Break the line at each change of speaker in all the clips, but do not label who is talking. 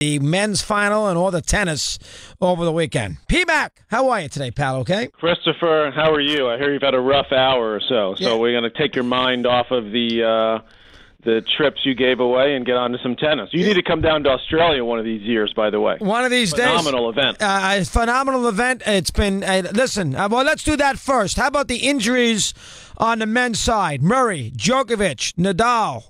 the men's final and all the tennis over the weekend. P-Mac, how are you today, pal? Okay?
Christopher, how are you? I hear you've had a rough hour or so. So we're going to take your mind off of the trips you gave away and get on to some tennis. You need to come down to Australia one of these years, by the way.
One of these
Phenomenal
days.
event.
Phenomenal event. It's been, listen, well, let's do that first. How about the injuries on the men's side? Murray, Djokovic, Nadal,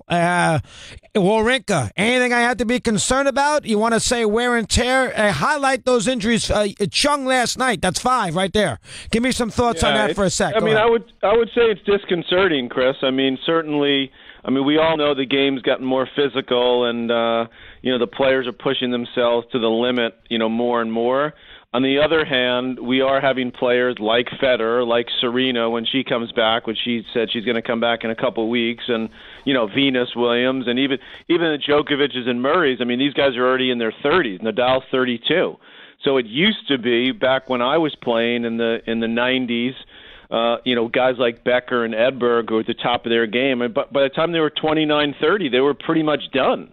Wawrinka. Anything I have to be concerned about? You want to say wear and tear? Highlight those injuries. Chung last night. That's 5 right there. Give me some thoughts on that for a sec.
I would say it's disconcerting, Chris. I mean, certainly. I mean, we all know the game's gotten more physical, and the players are pushing themselves to the limit, more and more. On the other hand, we are having players like Federer, like Serena when she comes back, which she said she's going to come back in a couple of weeks, and Venus Williams, and even the Djokovic's and Murray's. I mean, these guys are already in their 30s. Nadal's 32. So it used to be back when I was playing in the 90s. Guys like Becker and Edberg were at the top of their game. And by the time they were 29, 30, they were pretty much done.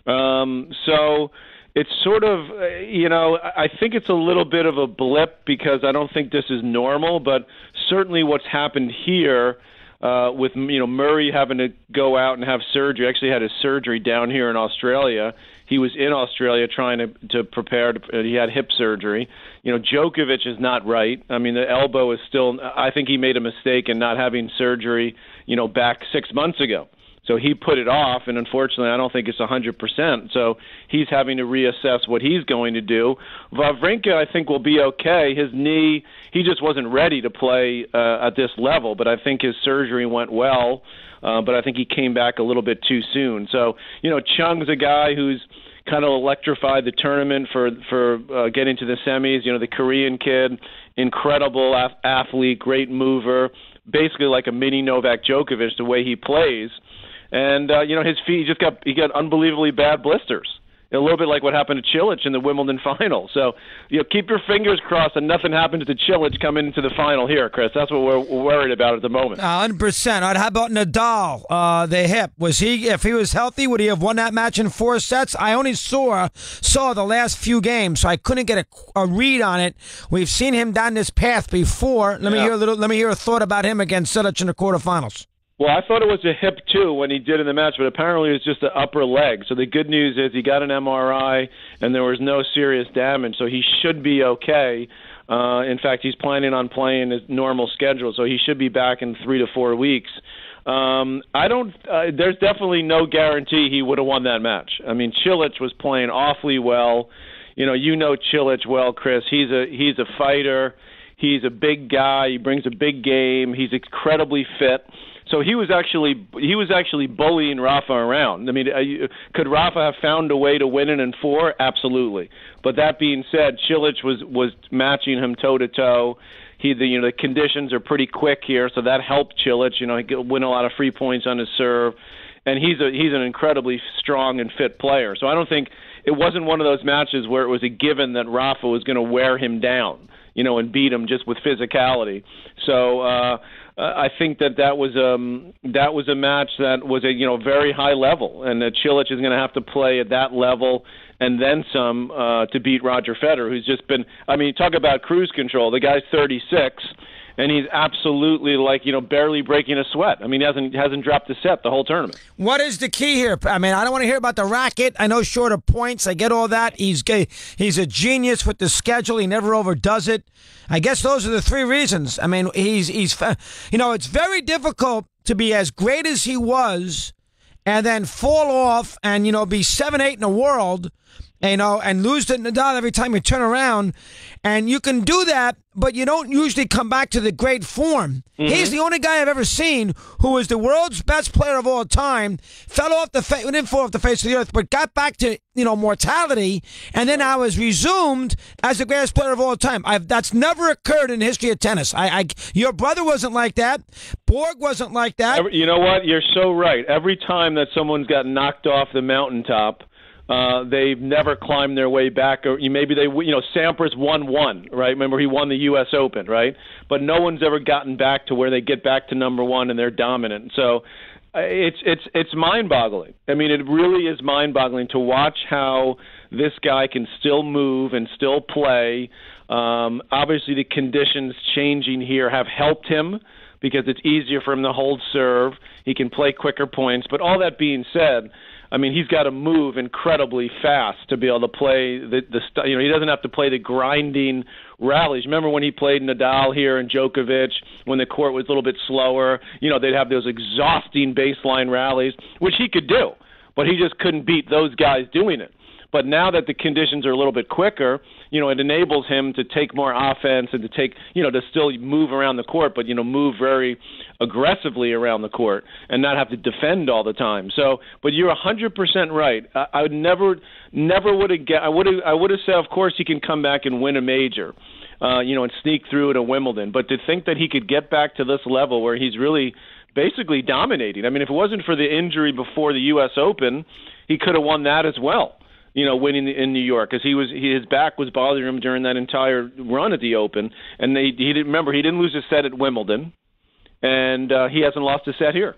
So it's sort of, I think it's a little bit of a blip because I don't think this is normal. But certainly what's happened here with, Murray having to go out and have surgery, actually had his surgery down here in Australia. He was in Australia trying to prepare. He had hip surgery. Djokovic is not right. I mean, the elbow is still. I think he made a mistake in not having surgery, back 6 months ago. So he put it off, and unfortunately, I don't think it's 100%. So he's having to reassess what he's going to do. Wawrinka, I think, will be okay. His knee, he just wasn't ready to play at this level, but I think his surgery went well. But I think he came back a little bit too soon. So, Chung's a guy who's kind of electrified the tournament for getting to the semis. The Korean kid, incredible athlete, great mover, basically like a mini Novak Djokovic the way he plays. And his feet, he got unbelievably bad blisters. A little bit like what happened to Cilic in the Wimbledon final. So, keep your fingers crossed and nothing happens to Cilic coming into the final here, Chris. That's what we're worried about at the moment.
100%. All right, how about Nadal, the hip? If he was healthy, would he have won that match in 4 sets? I only saw the last few games, so I couldn't get a read on it. We've seen him down this path before. Let me hear a thought about him against Cilic in the quarterfinals.
Well, I thought it was a hip, too, when he did in the match, but apparently it was just the upper leg. So the good news is he got an MRI, and there was no serious damage, so he should be okay. In fact, he's planning on playing his normal schedule, so he should be back in 3 to 4 weeks. There's definitely no guarantee he would have won that match. I mean, Cilic was playing awfully well. You know Cilic well, Chris. He's a fighter. He's a big guy. He brings a big game. He's incredibly fit. So he was actually bullying Rafa around. I mean, could Rafa have found a way to win it in 4? Absolutely. But that being said, Cilic was matching him toe to toe. The conditions are pretty quick here, so that helped Cilic. He could win a lot of free points on his serve, and he's an incredibly strong and fit player. So I don't think it wasn't one of those matches where it was a given that Rafa was going to wear him down, and beat him just with physicality. So I think that was a match that was a very high level, and Cilic is going to have to play at that level and then some to beat Roger Federer, who's just been. I mean, talk about cruise control. The guy's 36, and he's absolutely barely breaking a sweat. I mean, he hasn't dropped a set the whole tournament.
What is the key here? I mean, I don't want to hear about the racket. I know short of points. I get all that. He's a genius with the schedule. He never overdoes it. I guess those are the 3 reasons. I mean, it's very difficult to be as great as he was and then fall off and, be 7-8 in the world, and lose to Nadal every time you turn around. And you can do that, but you don't usually come back to the great form. Mm-hmm. He's the only guy I've ever seen who was the world's best player of all time, didn't fall off the face of the earth, but got back to, mortality, and then I was resumed as the greatest player of all time. That's never occurred in the history of tennis. Your brother wasn't like that. Borg wasn't like that.
You know what? You're so right. Every time that someone's got knocked off the mountaintop, they've never climbed their way back, or maybe Sampras won one, right? Remember, he won the U.S. Open, right? But no one's ever gotten back to where they get back to number 1 and they're dominant. So it's mind-boggling. I mean, it really is mind-boggling to watch how this guy can still move and still play. Obviously, the conditions changing here have helped him because it's easier for him to hold serve. He can play quicker points. But all that being said, I mean, he's got to move incredibly fast to be able to play he doesn't have to play the grinding rallies. Remember when he played Nadal here and Djokovic when the court was a little bit slower? They'd have those exhausting baseline rallies, which he could do, but he just couldn't beat those guys doing it. But now that the conditions are a little bit quicker, it enables him to take more offense and to take, to still move around the court, but, move very aggressively around the court and not have to defend all the time. So, but you're 100% right. I would never would have I would have said, of course, he can come back and win a major, and sneak through to Wimbledon. But to think that he could get back to this level where he's really basically dominating. I mean, if it wasn't for the injury before the U.S. Open, he could have won that as well. Winning in New York, because his back was bothering him during that entire run at the Open, and he didn't lose a set at Wimbledon, and he hasn't lost a set here.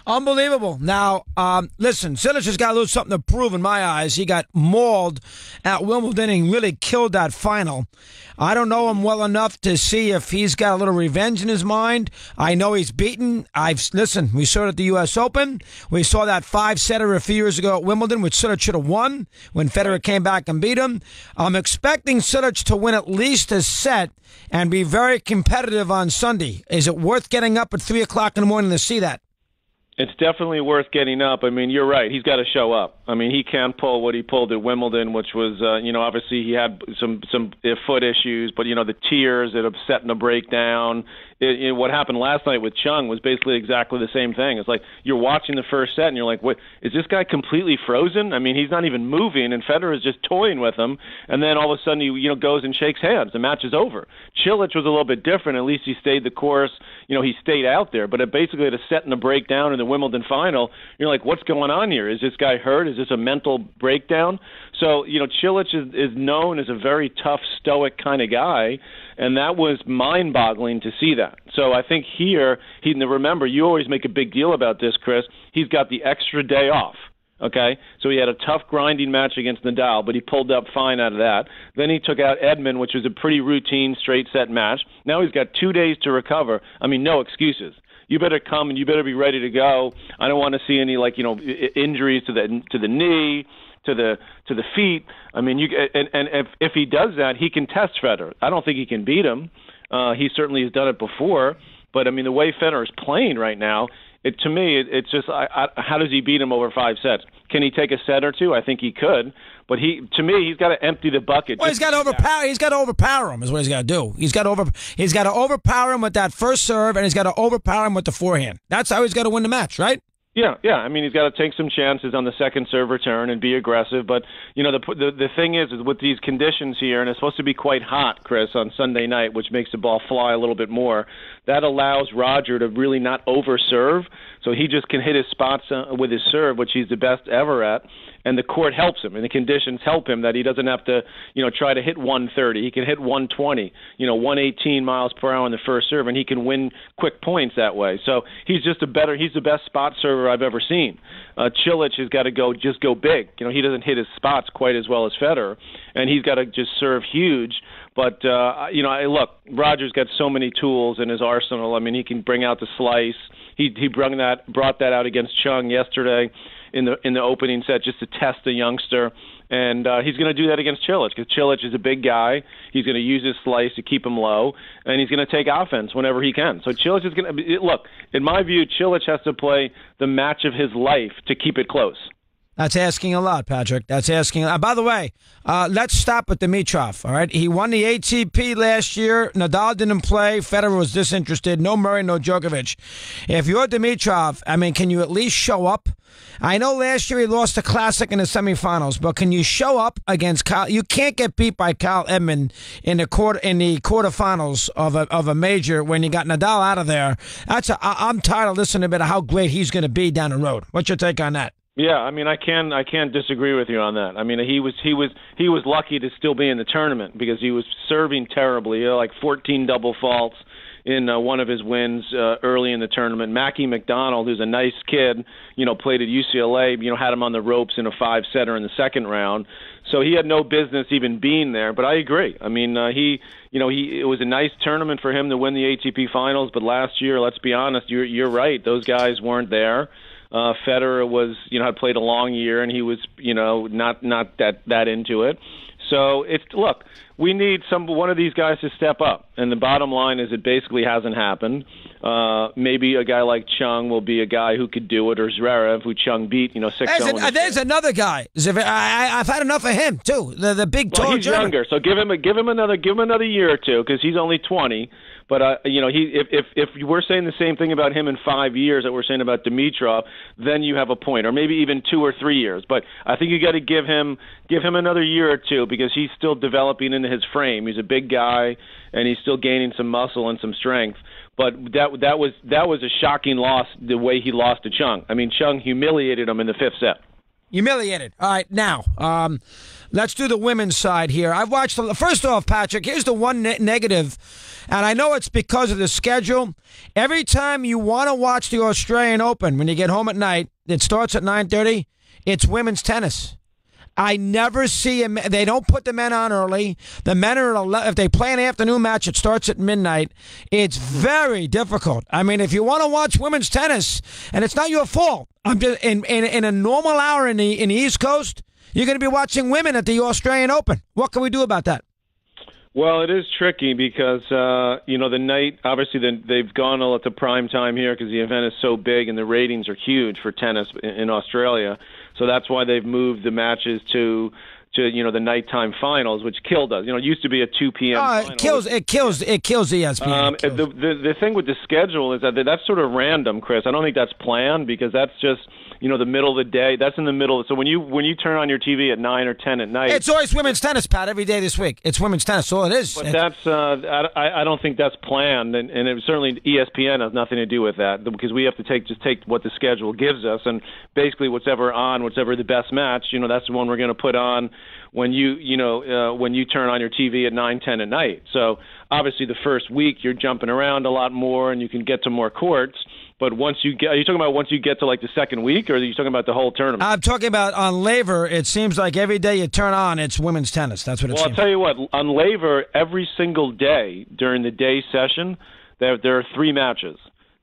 Unbelievable. Now, listen, Cilic has got a little something to prove in my eyes. He got mauled at Wimbledon and really killed that final. I don't know him well enough to see if he's got a little revenge in his mind. I know he's beaten. Listen, we saw it at the U.S. Open. We saw that 5-setter a few years ago at Wimbledon, which Cilic should have won when Federer came back and beat him. I'm expecting Cilic to win at least a set and be very competitive on Sunday. Is it worth getting up at 3 o'clock in the morning to see that?
It's definitely worth getting up. I mean, you're right. He's got to show up. I mean, he can't pull what he pulled at Wimbledon, which was, obviously he had some foot issues, but, the tears that upset in the breakdown. What happened last night with Chung was basically exactly the same thing. It's like you're watching the first set and you're like, what, is this guy completely frozen? I mean, he's not even moving, and Federer is just toying with him, and then all of a sudden he goes and shakes hands. The match is over. Cilic was a little bit different. At least he stayed the course. He stayed out there. But it basically had a set in the breakdown in the Wimbledon final. You're like, what's going on here? Is this guy hurt? Is this a mental breakdown? So, Cilic is known as a very tough, stoic kind of guy, and that was mind-boggling to see that. So I think here, remember, you always make a big deal about this, Chris. He's got the extra day off, okay? So he had a tough grinding match against Nadal, but he pulled up fine out of that. Then he took out Edmund, which was a pretty routine straight-set match. Now he's got 2 days to recover. I mean, no excuses. You better come and you better be ready to go. I don't want to see any injuries to the knee, to the feet. I mean, if he does that, he can test Federer. I don't think he can beat him. He certainly has done it before. But I mean, the way Federer is playing right now, to me, it's just how does he beat him over 5 sets? Can he take a set or two? I think he could. But to me, he's got to empty the bucket.
Well, he's got to overpower. He's got to overpower him. Is what he's got to do. He's got to overpower him with that first serve, and he's got to overpower him with the forehand. That's how he's got to win the match, right?
Yeah. I mean, he's got to take some chances on the second serve return and be aggressive. But the thing is with these conditions here, and it's supposed to be quite hot, Chris, on Sunday night, which makes the ball fly a little bit more. That allows Roger to really not over-serve, so he just can hit his spots with his serve, which he's the best ever at. And the court helps him, and the conditions help him that he doesn't have to, try to hit 130. He can hit 120, 118 miles per hour on the first serve, and he can win quick points that way. So he's the best spot server I've ever seen. Cilic has got to go big. He doesn't hit his spots quite as well as Federer, and he's got to just serve huge. But look, Roger's got so many tools in his arsenal. I mean, he can bring out the slice. He brought that out against Chung yesterday in the opening set just to test the youngster, and he's going to do that against Cilic because Cilic is a big guy. He's going to use his slice to keep him low, and he's going to take offense whenever he can. So Cilic is going to look. In my view, Cilic has to play the match of his life to keep it close.
That's asking a lot, Patrick. That's asking a lot. By the way, let's stop with Dimitrov, all right? He won the ATP last year. Nadal didn't play. Federer was disinterested. No Murray, no Djokovic. If you're Dimitrov, I mean, can you at least show up? I know last year he lost the Classic in the semifinals, but can you show up against Kyle? You can't get beat by Kyle Edmund in the quarterfinals of a major when you got Nadal out of there. I'm tired of listening about how great he's going to be down the road. What's your take on that?
Yeah, I mean, I can't disagree with you on that. I mean, he was lucky to still be in the tournament because he was serving terribly. Like 14 double faults in one of his wins early in the tournament. Mackie McDonald, who's a nice kid, played at UCLA, had him on the ropes in a 5-setter in the second round. So he had no business even being there. But I agree. I mean, it was a nice tournament for him to win the ATP Finals. But last year, let's be honest, you're right. Those guys weren't there. Federer was, had played a long year, and he was, not that into it. So look, we need one of these guys to step up, and the bottom line is it basically hasn't happened. Maybe a guy like Chung will be a guy who could do it, or Zverev, who Chung beat, 6-0.
There's another guy. I've had enough of him too. The big tall.
Well, he's
German.
Younger, so give him another year or two because he's only 20. But if we're saying the same thing about him in 5 years that we're saying about Dimitrov, then you have a point, or maybe even 2 or 3 years. But I think you got to give him another year or two because he's still developing into his frame. He's a big guy, and he's still gaining some muscle and some strength. But that was a shocking loss the way he lost to Chung. I mean, Chung humiliated him in the 5th set.
Humiliated. All right, now let's do the women's side here. I've watched. First off, Patrick, here's the one negative, and I know it's because of the schedule. Every time you want to watch the Australian Open, when you get home at night, it starts at 9:30. It's women's tennis. I never see them. They don't put the men on early. The men are if they play an afternoon match, it starts at midnight. It's very difficult. I mean, if you want to watch women's tennis, and it's not your fault, I'm just in a normal hour in the East Coast, you're going to be watching women at the Australian Open. What can we do about that?
Well, it is tricky because the night obviously they've gone to prime time here because the event is so big and the ratings are huge for tennis in Australia. So that's why they've moved the matches to the nighttime finals, which killed us. It used to be a 2 p.m. final.
It kills ESPN.
The thing with the schedule is that that's sort of random, Chris. I don't think that's planned because that's just the middle of the day. That's in the middle. So when you turn on your TV at 9 or 10 at night,
it's always women's tennis, Pat. Every day this week, it's women's tennis. All it is.
But that's I don't think that's planned, and it, certainly ESPN has nothing to do with that because we have to take what the schedule gives us, and basically whatever the best match, that's the one we're going to put on when you turn on your TV at 9, 10 at night. So obviously the first week you're jumping around a lot more and you can get to more courts. But are you talking about once you get to like the second week, or are you talking about the whole tournament?
I'm talking about on Laver. It seems like every day you turn on, it's women's tennis. That's what it seems.
Well, I'll tell you what. On Laver, every single day during the day session, there are 3 matches.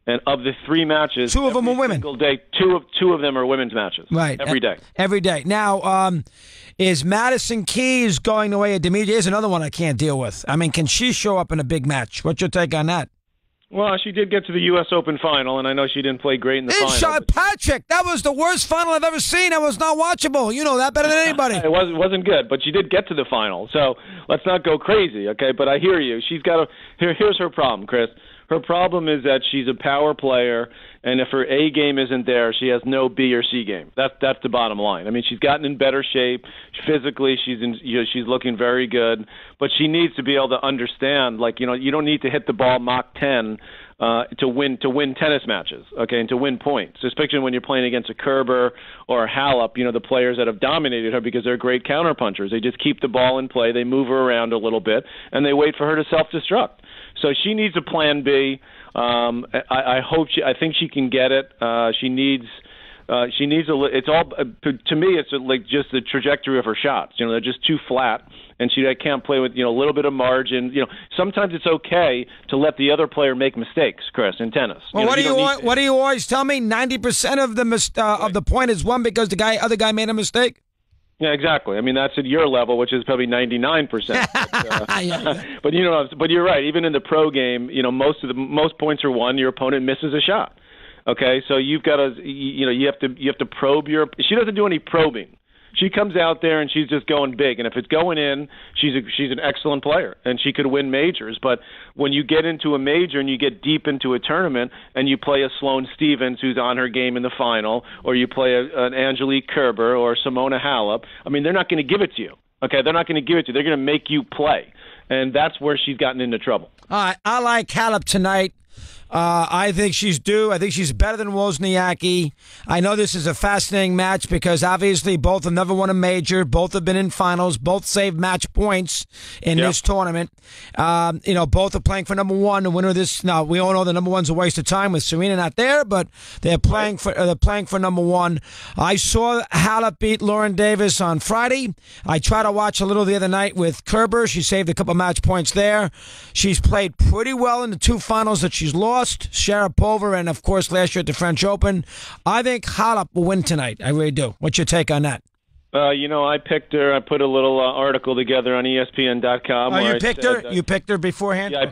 And of the 3 matches,
2 of them are women.
Single day, two of them are women's matches.
Right.
Every day.
Every day. Now, is Madison Keys going away at Dimitrov? Here's another one I can't deal with. I mean, can she show up in a big match? What's your take on that?
Well, she did get to the U.S. Open final, and I know she didn't play great in the final.
Patrick, that was the worst final I've ever seen. It was not watchable. You know that better than anybody.
It wasn't good, but she did get to the final. So let's not go crazy, okay? But I hear you. Here's her problem, Chris. Her problem is that she's a power player, and if her A game isn't there, she has no B or C game. That's the bottom line. I mean, she's gotten in better shape physically. She's looking very good, but she needs to be able to understand. You don't need to hit the ball Mach 10 to win tennis matches, okay, and to win points. Especially when you're playing against a Kerber or a Halep, the players that have dominated her because they're great counterpunchers. They just keep the ball in play, they move her around a little bit, and they wait for her to self-destruct. So she needs a plan B. I think she can get it. She needs it's all to me. It's like just the trajectory of her shots. They're just too flat, and she can't play with a little bit of margin. Sometimes it's okay to let the other player make mistakes, Chris, in tennis.
Well, what do you always tell me? 90% of the point is won because the other guy made a mistake.
Yeah, exactly. I mean, that's at your level, which is probably 99%. But but you're right. Even in the pro game, most points are won. Your opponent misses a shot. Okay, so you've got to, you have to probe your. She doesn't do any probing. She comes out there and she's just going big. And if it's going in, she's an excellent player and she could win majors. But when you get into a major and you get deep into a tournament and you play a Sloane Stephens who's on her game in the final, or you play an Angelique Kerber or Simona Halep, I mean, they're not going to give it to you. Okay, they're not going to give it to you. They're going to make you play. And that's where she's gotten into trouble.
All right, I like Halep tonight. I think she's due. I think she's better than Wozniacki. I know this is a fascinating match because obviously both have never won a major. Both have been in finals. Both saved match points in this tournament. Both are playing for number one. The winner of this. Now we all know the number one's a waste of time with Serena not there, but they're playing for number one. I saw Halep beat Lauren Davis on Friday. I tried to watch a little the other night with Kerber. She saved a couple match points there. She's played pretty well in the two finals that she's lost. Sharapova and, of course, last year at the French Open. I think Halep will win tonight. I really do. What's your take on that?
I picked her. I put a little article together on ESPN.com.
Oh, you picked her? You picked her beforehand?
Yeah,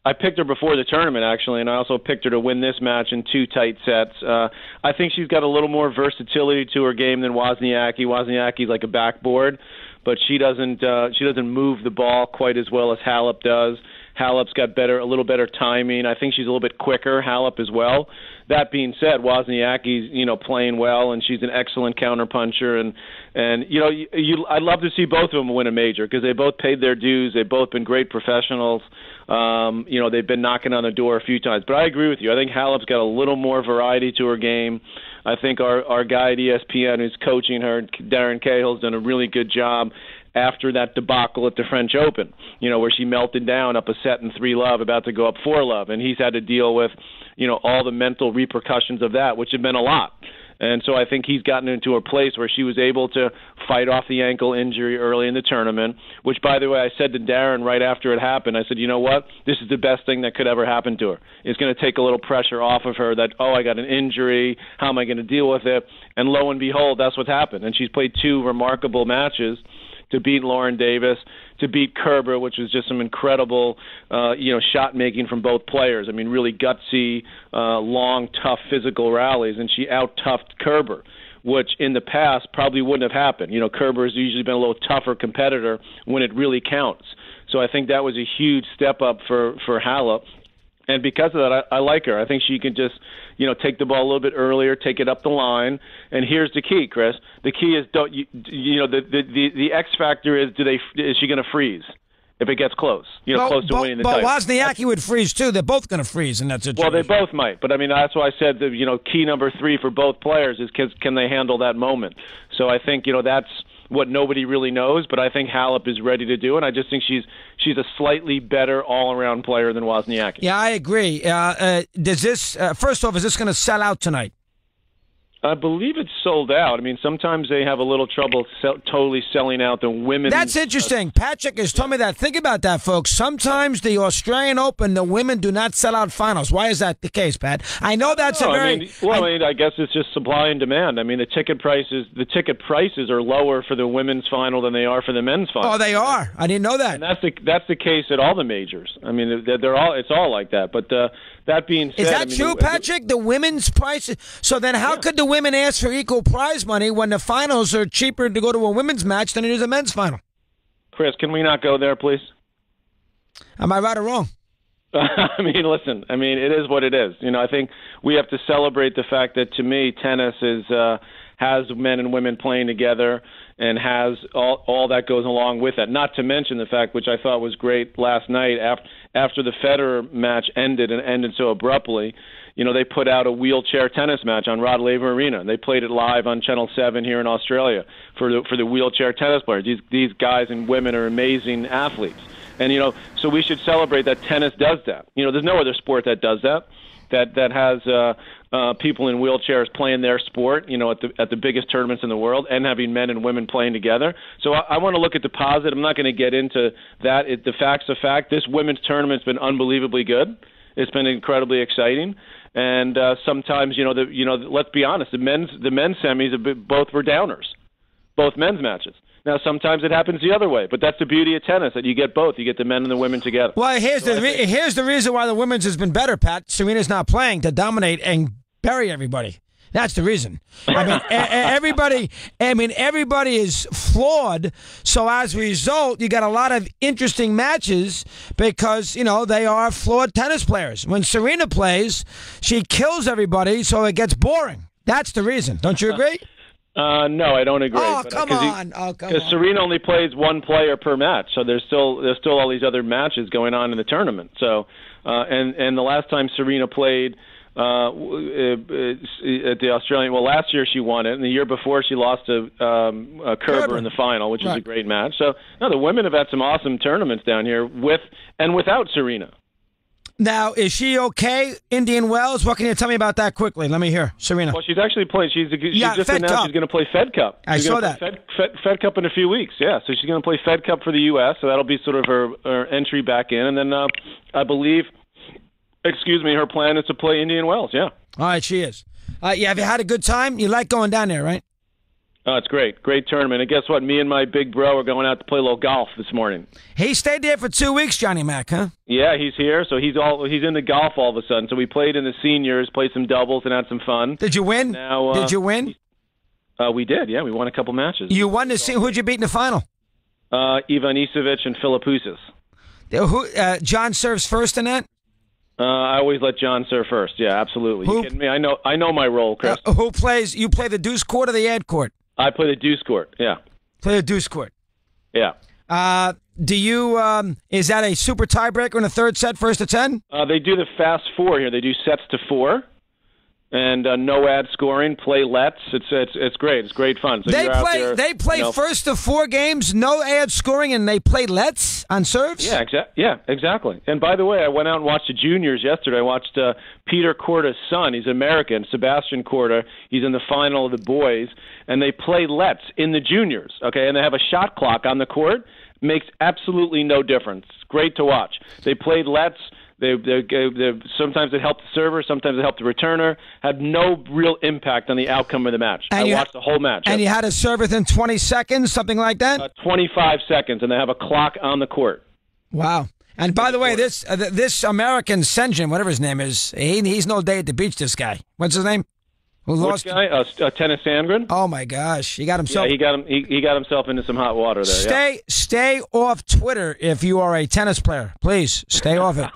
I picked her before the tournament, actually, and I also picked her to win this match in two tight sets. I think she's got a little more versatility to her game than Wozniacki. Wozniacki's like a backboard, but she doesn't move the ball quite as well as Halep does. Halep's got a little better timing. I think she's a little bit quicker, Halep as well. That being said, Wozniacki's, playing well, and she's an excellent counterpuncher. And I'd love to see both of them win a major because they both paid their dues. They've both been great professionals. They've been knocking on the door a few times. But I agree with you. I think Halep's got a little more variety to her game. I think our guy at ESPN who's coaching her, Darren Cahill's done a really good job after that debacle at the French Open, where she melted down up a set in 3-love, about to go up 4-love, and he's had to deal with, all the mental repercussions of that, which have been a lot. And so I think he's gotten into a place where she was able to fight off the ankle injury early in the tournament, which, by the way, I said to Darren right after it happened, I said, you know what? This is the best thing that could ever happen to her. It's going to take a little pressure off of her that, I got an injury. How am I going to deal with it? And lo and behold, that's what happened. And she's played two remarkable matches to beat Lauren Davis, to beat Kerber, which was just some incredible, shot making from both players. I mean, really gutsy, long, tough physical rallies, and she out-toughed Kerber, which in the past probably wouldn't have happened. Kerber has usually been a little tougher competitor when it really counts. So I think that was a huge step up for Halep. And because of that, I like her. I think she can just, take the ball a little bit earlier, take it up the line. And here's the key, Chris. The key is the X factor is is she going to freeze if it gets close? Close to winning the title.
But Wozniacki would freeze too. They're both going to freeze in that situation.
Well, they both might. But I mean, that's why I said key number 3 for both players is can they handle that moment? So I think that's what nobody really knows, but I think Halep is ready to do, and I just think she's a slightly better all-around player than Wozniacki.
Yeah, I agree. First off, is this going to sell out tonight?
I believe it's sold out. I mean, sometimes they have a little trouble totally selling out the women.
That's interesting. Patrick has told me that. Think about that, folks. Sometimes the Australian Open, the women do not sell out finals. Why is that the case, Pat? I know that's
I guess it's just supply and demand. I mean, the ticket prices are lower for the women's final than they are for the men's final.
Oh, they are. I didn't know that.
And that's the case at all the majors. I mean, it's all like that. But that being said,
is that true, Patrick? The women's prices. So then, how could the women ask for equal prize money when the finals are cheaper to go to a women's match than it is a men's final?
Chris, can we not go there, please?
Am I right or wrong?
I mean, listen. I mean, it is what it is. I think we have to celebrate the fact that, to me, tennis has men and women playing together and has all that goes along with it. Not to mention the fact, which I thought was great last night, after the Federer match ended so abruptly, they put out a wheelchair tennis match on Rod Laver Arena. They played it live on Channel 7 here in Australia for the wheelchair tennis players. These guys and women are amazing athletes. And, so we should celebrate that tennis does that. There's no other sport that does that has people in wheelchairs playing their sport, at the biggest tournaments in the world, and having men and women playing together. So I want to look at the positive. I'm not going to get into that. The fact's a fact. This women's tournament's been unbelievably good. It's been incredibly exciting. And sometimes, let's be honest, the men's semis both were downers, both men's matches. Now, sometimes it happens the other way, but that's the beauty of tennis, that you get both. You get the men and the women together.
Well, here's the reason why the women's has been better, Pat. Serena's not playing to dominate and bury everybody. That's the reason. I mean, everybody is flawed. So as a result, you got a lot of interesting matches because, they are flawed tennis players. When Serena plays, she kills everybody, so it gets boring. That's the reason. Don't you agree?
No, I don't agree.
Oh, come on.
Because Serena only plays one player per match, so there's still all these other matches going on in the tournament. So, and the last time Serena played at the Australian, well, last year she won it, and the year before she lost to Kerber in the final, which was a great match. So, no, the women have had some awesome tournaments down here with and without Serena.
Now, is she okay, Indian Wells? What can you tell me about that quickly? Let me hear. Serena.
Well, she's actually playing. She just
Fed
announced
Cup.
she's going to play Fed Cup.
I saw that.
Fed Cup in a few weeks, yeah. So she's going to play Fed Cup for the U.S., so that'll be sort of her entry back in. And then I believe, her plan is to play Indian Wells, yeah.
All right, she is. Have you had a good time? You like going down there, right?
Oh, it's great. Great tournament. And guess what? Me and my big bro are going out to play a little golf this morning.
He stayed there for 2 weeks, Johnny Mac, huh?
Yeah, he's here. So he's into golf all of a sudden. So we played in the seniors, played some doubles, and had some fun.
Did you win? Did you win?
We did, yeah. We won a couple matches.
You won the who'd you beat in the final?
Ivan Isevic and Philippoussis.
John serves first in that?
I always let John serve first. Yeah, absolutely. You kidding me? I know my role, Chris.
Who plays? You play the deuce court or the ad court?
I play the deuce court, yeah.
Play the deuce court.
Yeah.
Do you, is that a super tiebreaker in a third set, 1st to 10?
They do the fast four here. They do sets to 4 and no ad scoring, play lets. It's great. It's great fun. So
they play 1st to 4 games, no ad scoring, and they play lets on serves?
Yeah, exactly. And by the way, I went out and watched the juniors yesterday. I watched Peter Korda's son. He's American, Sebastian Korda. He's in the final of the boys, and they play lets in the juniors, okay? And they have a shot clock on the court. Makes absolutely no difference. It's great to watch. They played lets. They sometimes it helped the server, sometimes it helped the returner. Had no real impact on the outcome of the match. I watched the whole match.
And you had to serve within 20 seconds, something like that?
25 seconds, and they have a clock on the court.
Wow. And by the way, this American Senjin, whatever his name is, he's no day at the beach, this guy. What's his name?
Which guy? Tennis Sandgren?
Oh my gosh, he got himself.
Yeah, he got himself into some hot water there.
Stay off Twitter if you are a tennis player. Please stay off it.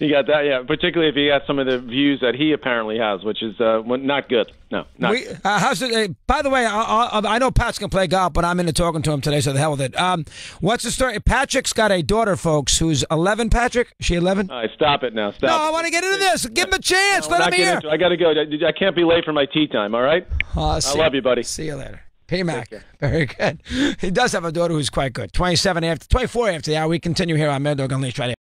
You got that, yeah. Particularly if you got some of the views that he apparently has, which is not good. No, not good.
How's it? By the way, I know Pat's gonna play golf, but I'm into talking to him today, so the hell with it. What's the story? Patrick's got a daughter, folks, who's 11. Patrick, is she 11?
All right, stop it now. Stop.
No, I want to get into this. Give him a chance. Let him hear.
I got to go. I can't be late for my tea time, all right? I love you, buddy.
See you later. P-Mac. Very good. He does have a daughter who's quite good. 24 after the hour. We continue here on Mad Dog Unleashed right here.